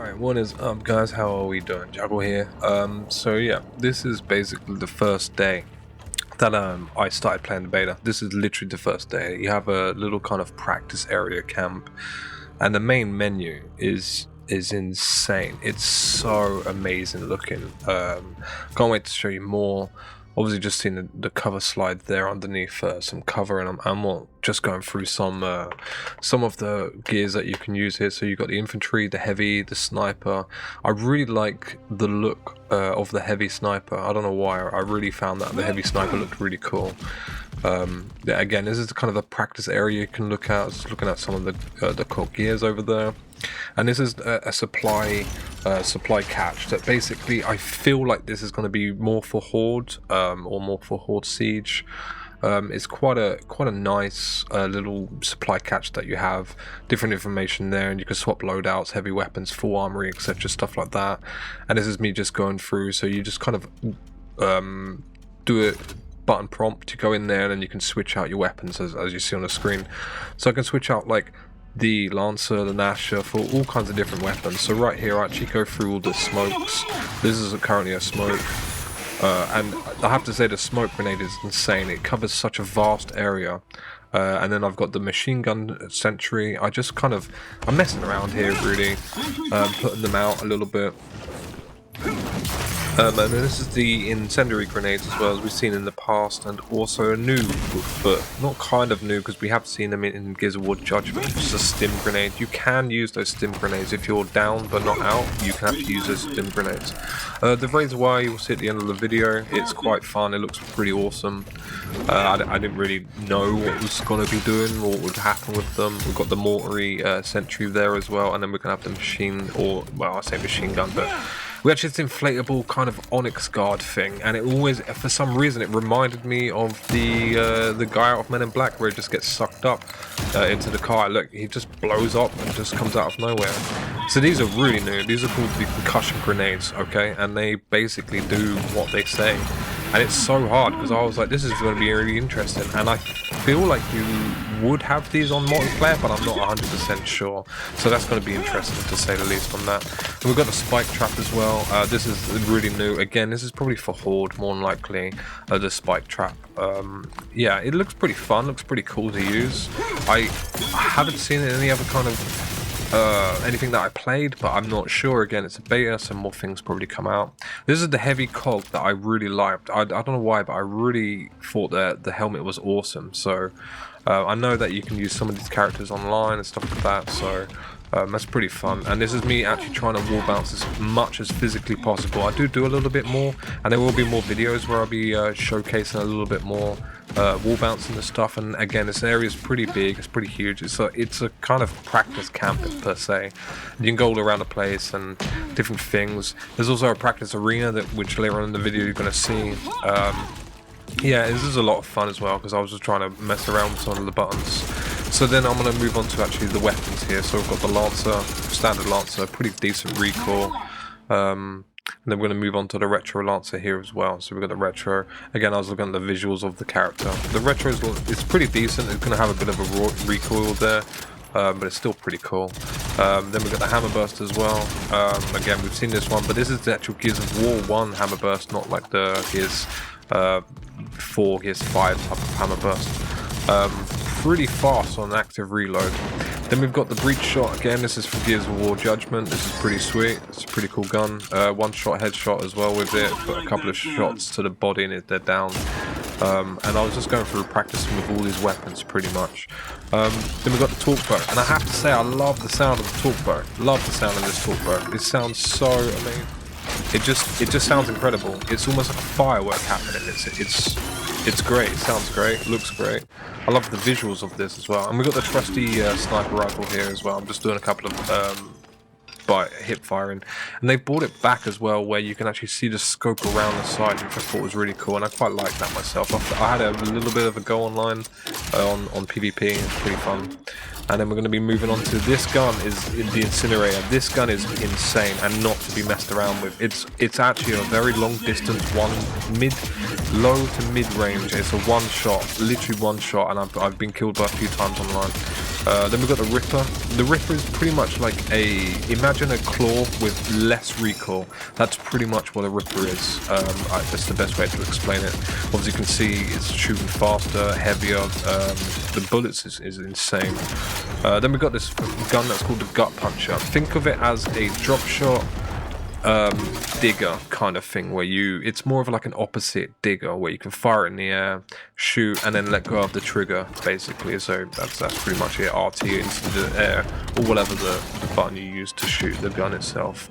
Alright, what is up guys, how are we doing? Juggle here. So yeah, this is basically the first day that I started playing the beta. This is literally the first day. You have a little kind of practice area camp, and the main menu is insane. It's so amazing looking. Can't wait to show you more. Obviously just seen the cover slide there underneath some cover, and I'm just going through some of the gears that you can use here. So you've got the infantry, the heavy, the sniper. I really like the look of the heavy sniper. I don't know why, I really found that the heavy sniper looked really cool. Yeah, again, this is kind of a practice area you can look at. Just looking at some of the core gears over there. And this is a supply catch that basically I feel like this is going to be more for Horde or more for Horde Siege. It's quite a nice little supply catch that you have, different information there, and you can swap loadouts, heavy weapons, full armory, etc., stuff like that. And this is me just going through, so you just kind of do it button prompt to go in there, and then you can switch out your weapons as you see on the screen. So I can switch out like the Lancer, the Nasher, for all kinds of different weapons. So right here I actually go through all the smokes. This is currently a smoke, and I have to say the smoke grenade is insane. It covers such a vast area. And then I've got the machine gun sentry. I'm messing around here really, putting them out a little bit. And then this is the incendiary grenades as well, as we've seen in the past, and also a new, but not kind of new, because we have seen them in Gears of War Judgment, which is a stim grenade. You can use those stim grenades if you're down but not out. You can have to use those stim grenades. The razor wire you will see at the end of the video. It's quite fun. It looks pretty awesome. I didn't really know what was going to be doing or what would happen with them. We've got the mortary sentry there as well, and then we're going to have the machine, or well, I say machine gun, but we actually this inflatable kind of onyx guard thing, and it always, for some reason, it reminded me of the guy out of Men in Black, where it just gets sucked up into the car. Look, he just blows up and just comes out of nowhere. So these are really new. These are called the concussion grenades, okay, and they basically do what they say. And it's so hard, because I was like, this is going to be really interesting, and I feel like you would have these on multiplayer, but I'm not 100% sure. So that's going to be interesting, to say the least, on that. And we've got the spike trap as well. This is really new. Again, this is probably for Horde, more than likely, the spike trap. Yeah, it looks pretty fun, looks pretty cool to use. I haven't seen it in any other kind of anything that I played, but I'm not sure. Again, it's a beta, so more things probably come out. This is the heavy cog that I really liked. I don't know why, but I really thought that the helmet was awesome. So I know that you can use some of these characters online and stuff like that, so that's pretty fun. And this is me actually trying to wall bounce as much as physically possible. I do a little bit more, and there will be more videos where I'll be showcasing a little bit more wall bouncing and stuff. And again, this area is pretty big, it's pretty huge. It's a kind of practice camp per se. You can go all around the place and different things. There's also a practice arena which later on in the video you're going to see. Yeah, this is a lot of fun as well, because I was just trying to mess around with some of the buttons. So then I'm going to move on to actually the weapons here. So we've got the Lancer, standard Lancer, pretty decent recoil. And then we're going to move on to the Retro Lancer here as well. So we've got the Retro. Again, I was looking at the visuals of the character. The Retro is pretty decent. It's going to have a bit of a raw recoil there, but it's still pretty cool. Then we've got the Hammerburst as well. Again, we've seen this one, but this is the actual Gears of War 1 Hammerburst, not like the Gears 4, Gears 5 type of Hammerburst. Pretty fast on active reload. Then we've got the Breach Shot. Again, this is for Gears of War Judgment. This is pretty sweet. It's a pretty cool gun. One shot headshot as well with it, but a couple of shots to the body and they're down. And I was just going through practicing with all these weapons pretty much. Then we've got the Torque Bow, and I have to say I love the sound of the Torque Bow. Love the sound of this Torque Bow. It sounds so amazing. It just sounds incredible. It's almost like a firework happening. It's great. It sounds great. Looks great. I love the visuals of this as well. And we've got the trusty sniper rifle here as well. I'm just doing a couple of hip firing, and they brought it back as well, where you can actually see the scope around the side, which I thought was really cool, and I quite like that myself. I had a little bit of a go online on PvP. It's pretty fun. And then we're going to be moving on to this gun, is the Incinerator. This gun is insane and not to be messed around with. It's actually a very long distance, low to mid range. It's a one shot, literally one shot, and I've been killed by a few times online. Then we've got the Ripper. The Ripper is pretty much like imagine a claw with less recoil. That's pretty much what a Ripper is. That's the best way to explain it. Obviously you can see it's shooting faster, heavier, the bullets is insane. Then we've got this gun that's called the Gut Puncher. Think of it as a drop shot digger kind of thing, where it's more of like an opposite digger, where you can fire it in the air, shoot, and then let go of the trigger, basically. So that's pretty much it. RT into the air, or whatever the button you use to shoot the gun itself.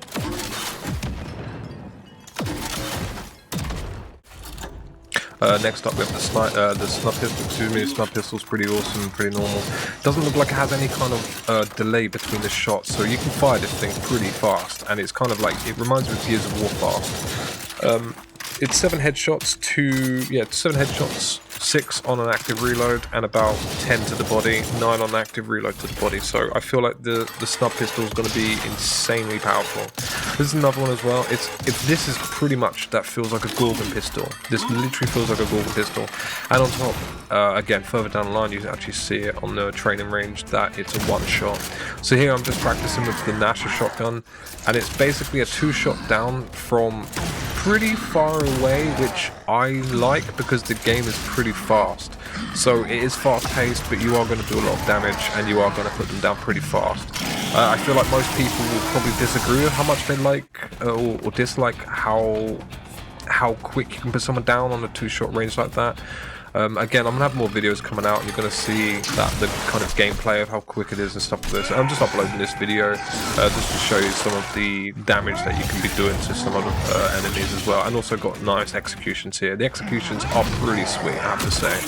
Next up we have the snub pistol. Excuse me, the snub pistol's pretty awesome, pretty normal. Doesn't look like it has any kind of delay between the shots, so you can fire this thing pretty fast, and it's kind of like, it reminds me of Gears of War fast. It's 7 headshots, 7 headshots, 6 on an active reload, and about 10 to the body, 9 on active reload to the body. So I feel like the snub pistol is going to be insanely powerful. This is another one as well. This is pretty much, that feels like a Gorgon pistol. This literally feels like a Gorgon pistol. And on top, again, further down the line, you can actually see it on the training range that it's a 1-shot. So here I'm just practicing with the Nasher shotgun, and it's basically a 2-shot down from pretty far away, which I like because the game is pretty fast. So it is fast paced, but you are going to do a lot of damage and you are going to put them down pretty fast. I feel like most people will probably disagree with how much they like or dislike how quick you can put someone down on a 2-shot range like that. Again, I'm going to have more videos coming out, and you're going to see the kind of gameplay of how quick it is and stuff like this. I'm just uploading this video just to show you some of the damage that you can be doing to some other enemies as well, and also got nice executions here. The executions are pretty sweet, I have to say.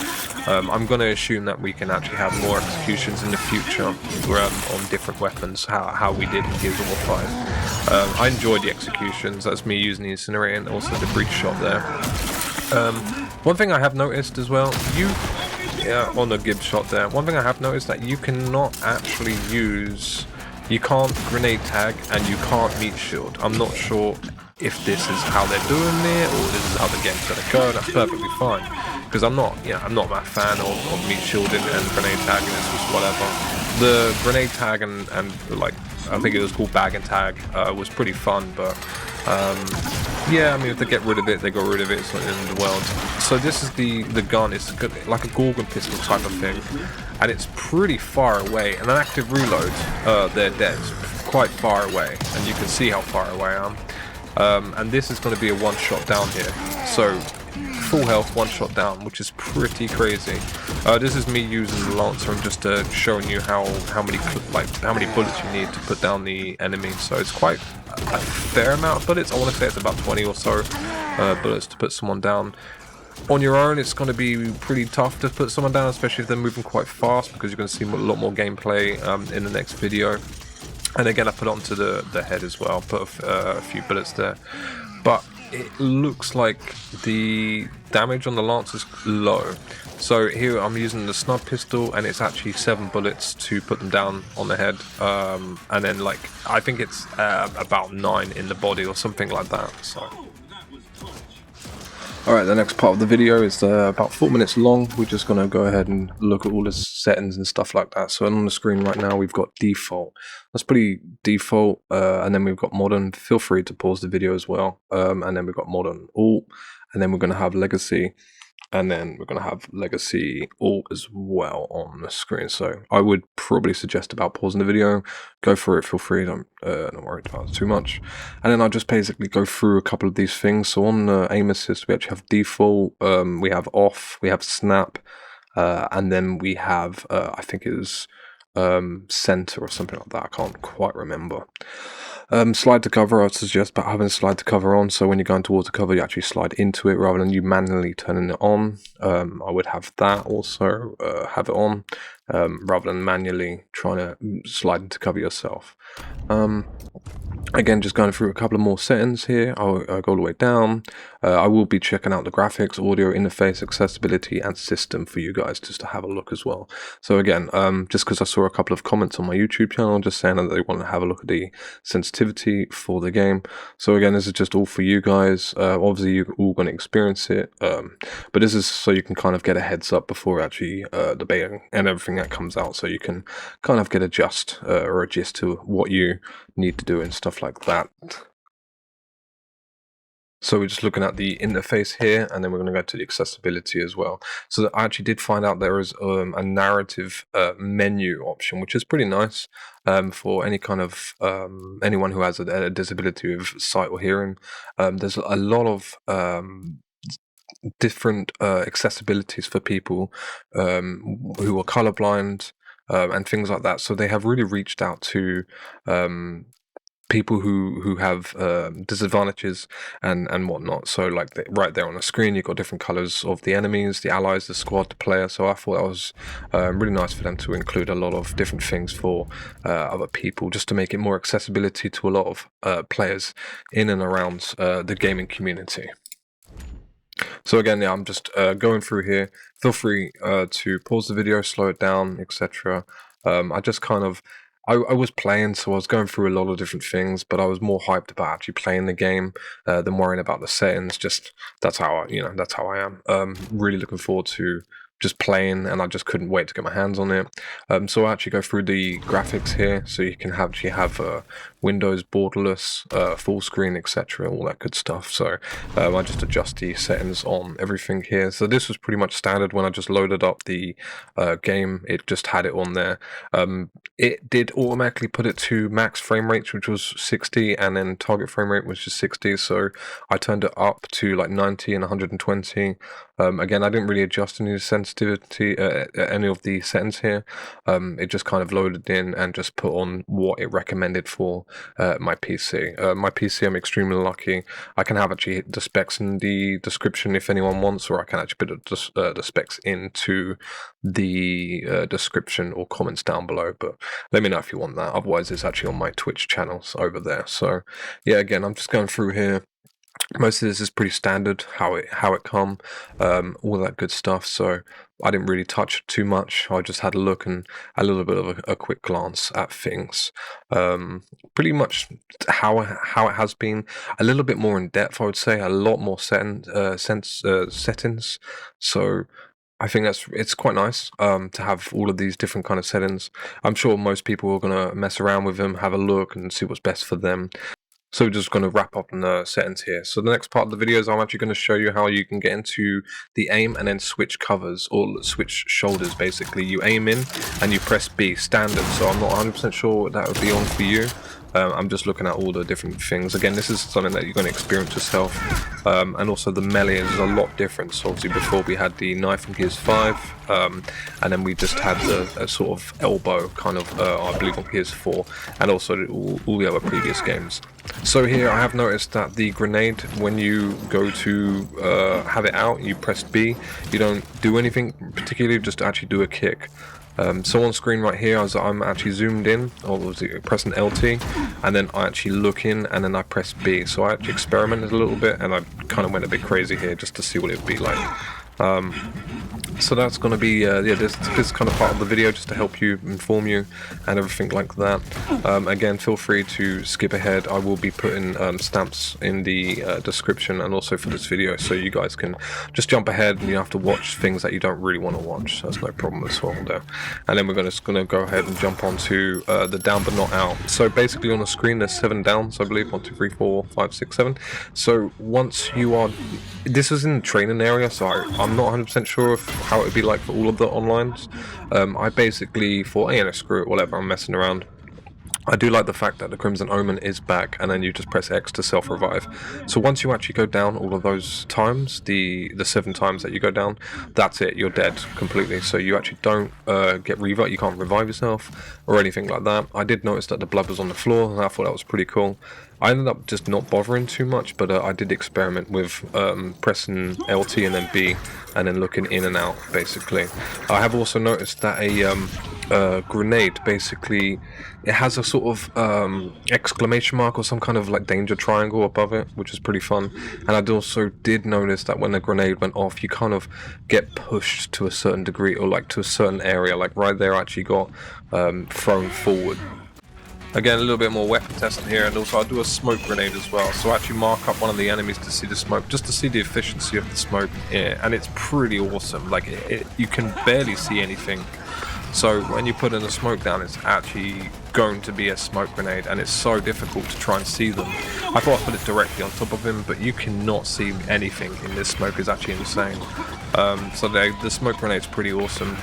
I'm going to assume that we can actually have more executions in the future on different weapons, how we did in Gears of War 5. I enjoyed the executions. That's me using the incinerator and also the breach shot there. One thing I have noticed as well, on the Gibbs shot there, one thing I have noticed that you cannot actually you can't grenade tag and you can't meat shield. I'm not sure if this is how they're doing it or this is how the game's gonna go. That's perfectly fine, because I'm not a fan of meat shielding and grenade tagging. It's just whatever. The grenade tag and like, I think it was called bag and tag, was pretty fun, but yeah, I mean, if they get rid of it, they got rid of it. It's not the end of the world. So this is the gun. It's like a Gorgon pistol type of thing, and it's pretty far away. And an active reload, they're dead, quite far away, and you can see how far away I am. And this is going to be a 1-shot down here. So full health, 1-shot down, which is pretty crazy. This is me using the Lancer and just showing you how many bullets you need to put down the enemy. So it's quite a fair amount of bullets. I want to say it's about 20 or so bullets to put someone down. On your own, it's going to be pretty tough to put someone down, especially if they're moving quite fast, because you're going to see a lot more gameplay in the next video. And again, I put it onto the head as well, put a few bullets there. But it looks like the damage on the Lance is low. So here I'm using the snub pistol, and it's actually 7 bullets to put them down on the head, and then like I think it's about 9 in the body or something like that. So alright, the next part of the video is about 4 minutes long. We're just going to go ahead and look at all the settings and stuff like that. So on the screen right now we've got default. That's pretty default, and then we've got modern. Feel free to pause the video as well. And then we've got modern alt, and then we're going to have legacy, and then we're going to have legacy alt as well on the screen. So I would probably suggest about pausing the video, go for it, feel free, don't worry about it too much. And then I'll just basically go through a couple of these things. So on the aim assist, we actually have default, we have off, we have snap, and then we have, I think it is center or something like that, I can't quite remember. Slide to cover, I'd suggest about having a slide to cover on, so when you're going towards the cover you actually slide into it rather than you manually turning it on. I would have that also, have it on, rather than manually trying to slide into cover yourself. Again, just going through a couple of more settings here. I'll go all the way down. I will be checking out the graphics, audio, interface, accessibility, and system for you guys just to have a look as well. So again, just because I saw a couple of comments on my YouTube channel just saying that they want to have a look at the sensitivity for the game. So again, this is just all for you guys. Obviously, you're all going to experience it, but this is so you can kind of get a heads up before actually debating and everything that comes out, so you can kind of get a gist to what you need to do and stuff like that. So we're just looking at the interface here, and then we're going to go to the accessibility as well. So I actually did find out there is a narrative menu option, which is pretty nice for any kind of anyone who has a disability of sight or hearing. There's a lot of different accessibilities for people who are colorblind and things like that. So they have really reached out to people who have disadvantages and whatnot. So like right there on the screen, you've got different colors of the enemies, the allies, the squad, the player. So I thought that was really nice for them to include a lot of different things for other people, just to make it more accessibility to a lot of players in and around the gaming community. So again, yeah, I'm just going through here. Feel free to pause the video, slow it down, etc. I just kind of, I was playing, so I was going through a lot of different things, but I was more hyped about actually playing the game than worrying about the settings. Just that's how that's how I am. Really looking forward to just playing, and I just couldn't wait to get my hands on it. So I actually go through the graphics here, so you can actually have Windows borderless, full screen, etc., all that good stuff. So I just adjust the settings on everything here. So this was pretty much standard when I just loaded up the game. It just had it on there. It did automatically put it to max frame rate, which was 60, and then target frame rate was just 60. So I turned it up to like 90 and 120. Again, I didn't really adjust any sensitivity, any of the settings here. It just kind of loaded in and just put on what it recommended for my PC. My PC, I'm extremely lucky. I can have actually the specs in the description if anyone wants, or I can actually put the specs into the description or comments down below. But let me know if you want that. Otherwise, it's actually on my Twitch channels over there. So yeah, again, I'm just going through here. Most of this is pretty standard, how it come, all that good stuff. So I didn't really touch too much. I just had a look and a little bit of a quick glance at things. Pretty much how it has been, a little bit more in depth, I would say, a lot more settings. So I think it's quite nice to have all of these different kind of settings. I'm sure most people are gonna mess around with them, have a look, and see what's best for them. So we're just going to wrap up on the settings here. So the next part of the video is I'm actually going to show you how you can get into the aim and then switch covers or switch shoulders. Basically, you aim in and you press B standard. So I'm not 100% sure what that would be on for you. I'm just looking at all the different things. Again, this is something that you're going to experience yourself. And also the melee is a lot different. So obviously before we had the knife in Gears 5, and then we just had the sort of elbow kind of, I believe on Gears 4, and also all the other previous games. So here I have noticed that the grenade, when you go to have it out, you press B, you don't do anything particularly, just actually do a kick. So on screen right here, as I'm actually zoomed in, or was it pressing LT, and then I actually look in, and then I press B. So I actually experimented a little bit, and I kind of went a bit crazy here just to see what it would be like. So that's going to be yeah, this kind of part of the video just to help you, inform you, and everything like that. Again, feel free to skip ahead. I will be putting stamps in the description and also for this video, so you guys can just jump ahead and you have to watch things that you don't really want to watch. That's no problem at all there. And then we're just going to go ahead and jump onto the down but not out. So basically on the screen there's 7 downs, I believe. 1, 2, 3, 4, 5, 6, 7. So once you are, this is in the training area, so I'm not 100% sure of how it would be like for all of the onlines. I basically thought, hey, screw it, whatever, I'm messing around. I do like the fact that the Crimson Omen is back, and then you just press X to self-revive. So once you actually go down all of those times, the 7 times that you go down, that's it, you're dead completely. So you actually don't get revive, you can't revive yourself or anything like that. I did notice that the blood was on the floor, and I thought that was pretty cool. I ended up just not bothering too much, but I did experiment with pressing LT and then B, and then looking in and out, basically. I have also noticed that a grenade, basically, it has a sort of exclamation mark or some kind of like danger triangle above it, which is pretty fun. And I also did notice that when the grenade went off, you kind of get pushed to a certain degree, or like to a certain area, like right there I actually got thrown forward. Again, a little bit more weapon testing here, and also I do a smoke grenade as well. So I actually mark up one of the enemies to see the smoke, just to see the efficiency of the smoke, and it's pretty awesome. Like you can barely see anything So when you put in a smoke down, it's actually going to be a smoke grenade, and it's so difficult to try and see them. I thought I put it directly on top of him, but you cannot see anything in this smoke. Is actually insane. So the smoke grenade's pretty awesome.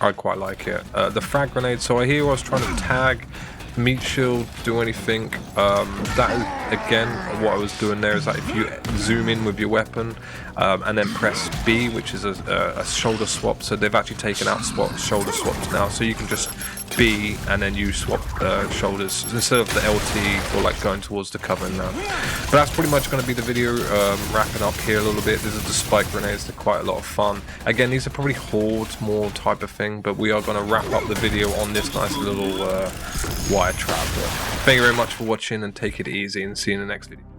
I quite like it. The frag grenade, so I hear I was trying to tag meat shield, do anything. That is, again, what I was doing there is that if you zoom in with your weapon and then press B, which is a shoulder swap, so they've actually taken out shoulder swaps now, so you can just B and then you swap shoulders instead of the LT or like going towards the cover now. But that's pretty much going to be the video, wrapping up here a little bit. These are the spike grenades, they're quite a lot of fun. Again, these are probably hordes more type of thing, but we are going to wrap up the video on this nice little wire trap. Thank you very much for watching, and take it easy, and see you in the next video.